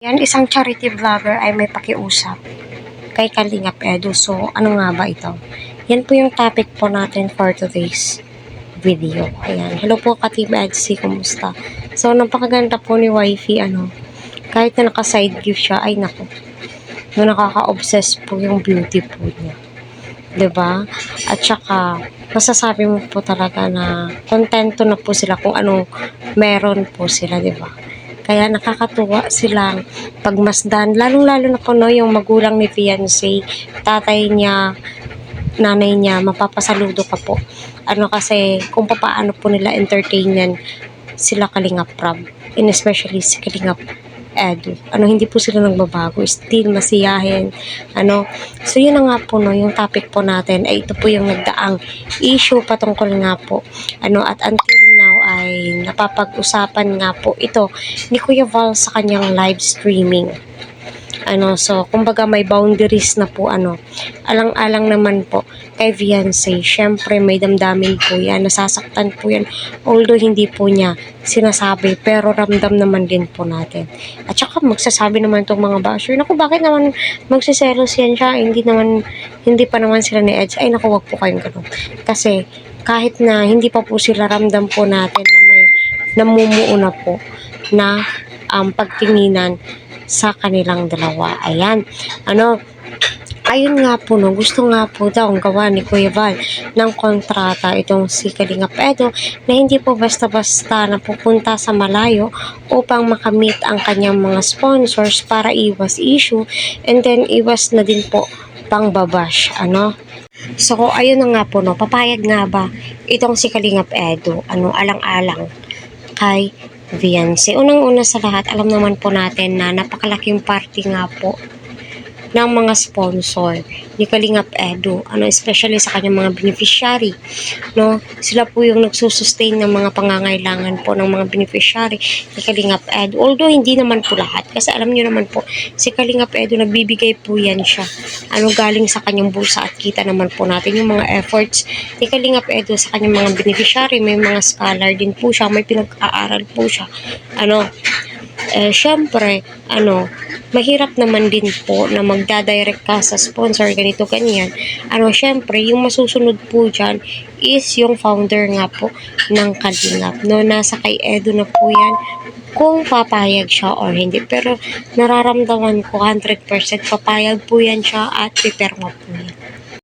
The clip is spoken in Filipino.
Yan, isang charity vlogger ay may pakiusap kay Kalingap Edu. So, ano nga ba ito? Yan po yung topic po natin for today's video. Ayan. Hello po ka-Team Edsy, kumusta? So, napakaganda po ni Wifey, kahit na naka-side view siya, ay naku, no, nakaka-obsess po yung beauty po niya. 'Di ba? At saka, masasabi mo po talaga na kontento na po sila kung anong meron po sila, 'di ba? Kaya nakakatuwa silang pagmasdan, lalong-lalo na po no, yung magulang ni fiancé, tatay niya, nanay niya, mapapasaludo ka po. Kasi kung paano po nila entertainin sila Kalingap Prab, and especially si Kalingap Edu. Hindi po sila nagbabago, still masiyahin. So yun na nga po no, yung topic po natin ay ito po yung nagdaang issue patungkol nga po. At until now ay napapag-usapan nga po ito ni Kuya Val sa kanyang live streaming. So kumbaga may boundaries na po, alang-alang naman po kay fiancé. Syempre may damdamin po yan, nasasaktan po yan, although hindi po niya sinasabi, pero ramdam naman din po natin. At saka magsasabi naman itong mga basher, naku, bakit naman magsiselos yan siya, hindi pa naman sila ni Eds. Ay naku, wag po kayong ganun, kasi kahit na hindi pa po sila, ramdam po natin na may namumuo na po na pagtinginan sa kanilang dalawa. Ayan. Ayun nga po no, gusto nga po daw ang gawa ni Kuya Val ng kontrata itong si Kalingap Edu na hindi po basta-basta na pupunta sa malayo upang makamit ang kanyang mga sponsors para iwas issue, and then iwas na din po pangbabash. So ayun na nga po no, papayag nga ba itong si Kalingap Edu alang-alang kay fiancé? Unang-una sa lahat, alam naman po natin na napakalaking party nga po ng mga sponsor ni Kalingap Edu, especially sa kanyang mga beneficiary, no? Sila po yung nagsusustain ng mga pangangailangan po ng mga beneficiary ni Kalingap Edu. Although hindi naman po lahat, kasi alam niyo naman po, si Kalingap Edu nagbibigay po yan siya. Galing sa kanyang bulsa, at kita naman po natin yung mga efforts ni Kalingap Edu sa kanyang mga beneficiary. May mga scholar din po siya, may pinag-aaral po siya. Syempre, mahirap naman din po na magdadirect ka sa sponsor, ganito, ganyan. Syempre, yung masusunod po dyan is yung founder nga po ng Kalingap. Nasa kay Edu na po yan kung papayag siya or hindi. Pero nararamdaman ko 100% papayag po yan siya at piperma po yan.